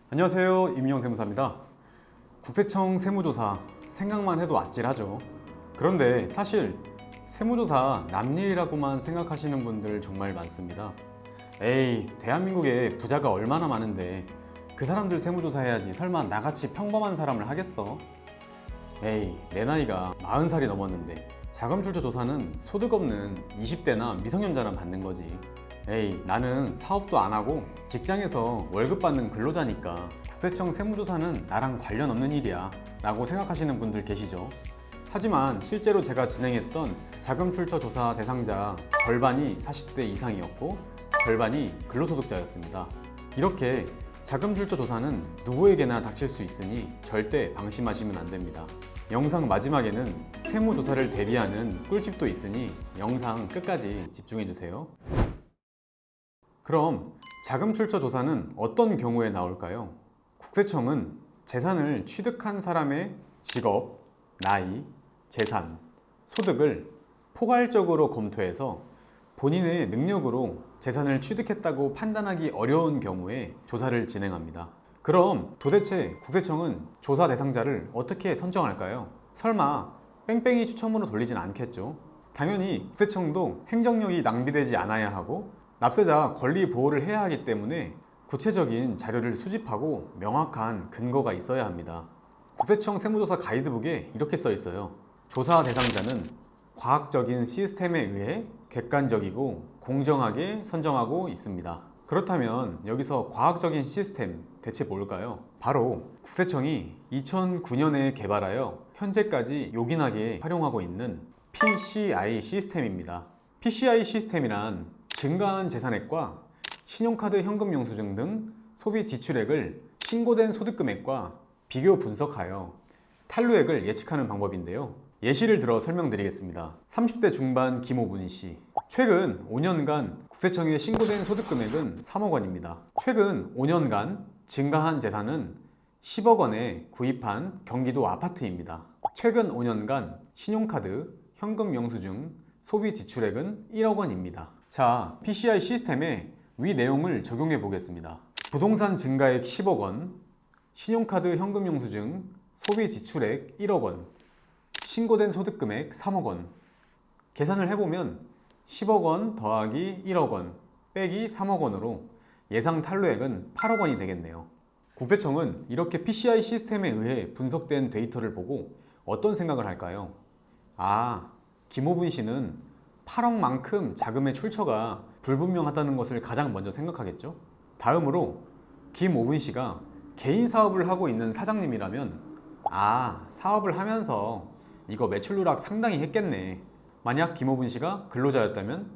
안녕하세요, 임용 세무사입니다. 국세청 세무조사 생각만 해도 아찔하죠. 그런데 사실 세무조사 남일이라고만 생각하시는 분들 정말 많습니다. 에이, 대한민국에 부자가 얼마나 많은데 그 사람들 세무조사 해야지 설마 나같이 평범한 사람을 하겠어? 에이, 내 나이가 40살이 넘었는데 자금출처 조사는 소득 없는 20대나 미성년자만 받는 거지. 에이, 나는 사업도 안 하고 직장에서 월급 받는 근로자니까 국세청 세무조사는 나랑 관련 없는 일이야 라고 생각하시는 분들 계시죠. 하지만 실제로 제가 진행했던 자금출처 조사 대상자 절반이 40대 이상이었고 절반이 근로소득자였습니다. 이렇게 자금출처 조사는 누구에게나 닥칠 수 있으니 절대 방심하시면 안 됩니다. 영상 마지막에는 세무조사를 대비하는 꿀팁도 있으니 영상 끝까지 집중해주세요. 그럼 자금출처 조사는 어떤 경우에 나올까요? 국세청은 재산을 취득한 사람의 직업, 나이, 재산, 소득을 포괄적으로 검토해서 본인의 능력으로 재산을 취득했다고 판단하기 어려운 경우에 조사를 진행합니다. 그럼 도대체 국세청은 조사 대상자를 어떻게 선정할까요? 설마 뺑뺑이 추첨으로 돌리진 않겠죠? 당연히 국세청도 행정력이 낭비되지 않아야 하고 납세자 권리 보호를 해야 하기 때문에 구체적인 자료를 수집하고 명확한 근거가 있어야 합니다. 국세청 세무조사 가이드북에 이렇게 써 있어요. 조사 대상자는 과학적인 시스템에 의해 객관적이고 공정하게 선정하고 있습니다. 그렇다면 여기서 과학적인 시스템 대체 뭘까요? 바로 국세청이 2009년에 개발하여 현재까지 요긴하게 활용하고 있는 PCI 시스템입니다. PCI 시스템이란 증가한 재산액과 신용카드 현금 영수증 등 소비 지출액을 신고된 소득금액과 비교 분석하여 탄루액을 예측하는 방법인데요. 예시를 들어 설명드리겠습니다. 30대 중반 김호분 씨. 최근 5년간 국세청에 신고된 소득금액은 3억 원입니다. 최근 5년간 증가한 재산은 10억 원에 구입한 경기도 아파트입니다. 최근 5년간 신용카드, 현금 영수증, 소비 지출액은 1억 원입니다. 자, PCI 시스템에 위 내용을 적용해 보겠습니다. 부동산 증가액 10억 원, 신용카드 현금 영수증, 소비 지출액 1억 원, 신고된 소득금액 3억 원. 계산을 해보면 10억 원 더하기 1억 원 빼기 3억 원으로 예상 탄루액은 8억 원이 되겠네요. 국세청은 이렇게 PCI 시스템에 의해 분석된 데이터를 보고 어떤 생각을 할까요? 아, 김호분 씨는 8억만큼 자금의 출처가 불분명하다는 것을 가장 먼저 생각하겠죠? 다음으로 김오분 씨가 개인 사업을 하고 있는 사장님이라면 사업을 하면서 이거 매출 누락 상당히 했겠네. 만약 김오분 씨가 근로자였다면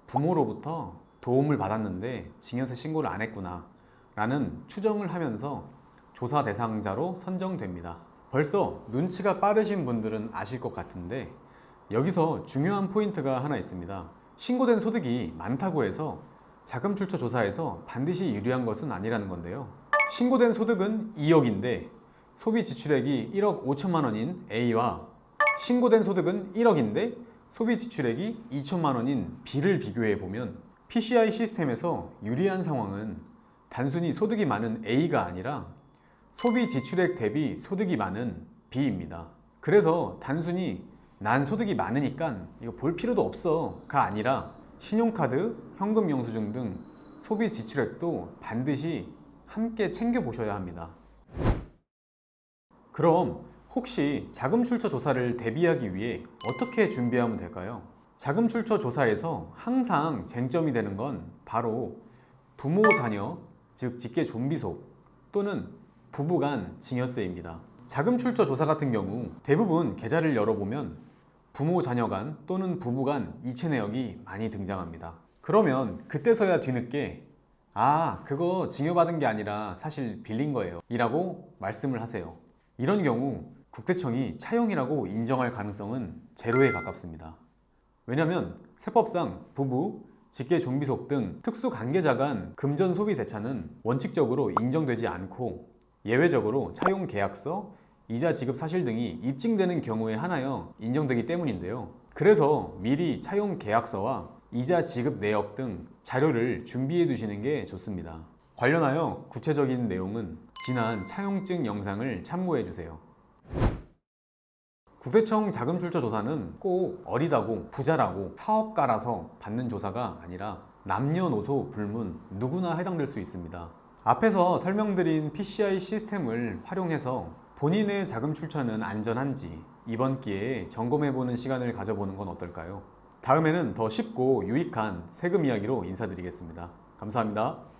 부모로부터 도움을 받았는데 증여세 신고를 안 했구나 라는 추정을 하면서 조사 대상자로 선정됩니다. 벌써 눈치가 빠르신 분들은 아실 것 같은데 여기서 중요한 포인트가 하나 있습니다. 신고된 소득이 많다고 해서 자금출처 조사에서 반드시 유리한 것은 아니라는 건데요. 신고된 소득은 2억인데 소비 지출액이 1억 5천만 원인 A와 신고된 소득은 1억인데 소비 지출액이 2천만 원인 B를 비교해 보면 PCI 시스템에서 유리한 상황은 단순히 소득이 많은 A가 아니라 소비 지출액 대비 소득이 많은 B입니다. 그래서 단순히 난 소득이 많으니까 이거 볼 필요도 없어가 아니라 신용카드, 현금 영수증 등 소비 지출액도 반드시 함께 챙겨보셔야 합니다. 그럼 혹시 자금출처 조사를 대비하기 위해 어떻게 준비하면 될까요? 자금출처 조사에서 항상 쟁점이 되는 건 바로 부모 자녀, 즉 직계 존비속 또는 부부간 증여세입니다. 자금출처 조사 같은 경우 대부분 계좌를 열어보면 부모 자녀 간 또는 부부 간 이체 내역이 많이 등장합니다. 그러면 그때서야 뒤늦게 그거 증여받은 게 아니라 사실 빌린 거예요 이라고 말씀을 하세요. 이런 경우 국세청이 차용이라고 인정할 가능성은 제로에 가깝습니다. 왜냐하면 세법상 부부, 직계 존비속 등 특수 관계자 간 금전 소비 대차는 원칙적으로 인정되지 않고 예외적으로 차용 계약서, 이자 지급 사실 등이 입증되는 경우에 하나여 인정되기 때문인데요. 그래서 미리 차용 계약서와 이자 지급 내역 등 자료를 준비해 두시는 게 좋습니다. 관련하여 구체적인 내용은 지난 차용증 영상을 참고해주세요. 국세청 자금출처 조사는 꼭 어리다고 부자라고 사업가라서 받는 조사가 아니라 남녀노소 불문 누구나 해당될 수 있습니다. 앞에서 설명드린 PCI 시스템을 활용해서 본인의 자금 출처는 안전한지 이번 기회에 점검해보는 시간을 가져보는 건 어떨까요? 다음에는 더 쉽고 유익한 세금 이야기로 인사드리겠습니다. 감사합니다.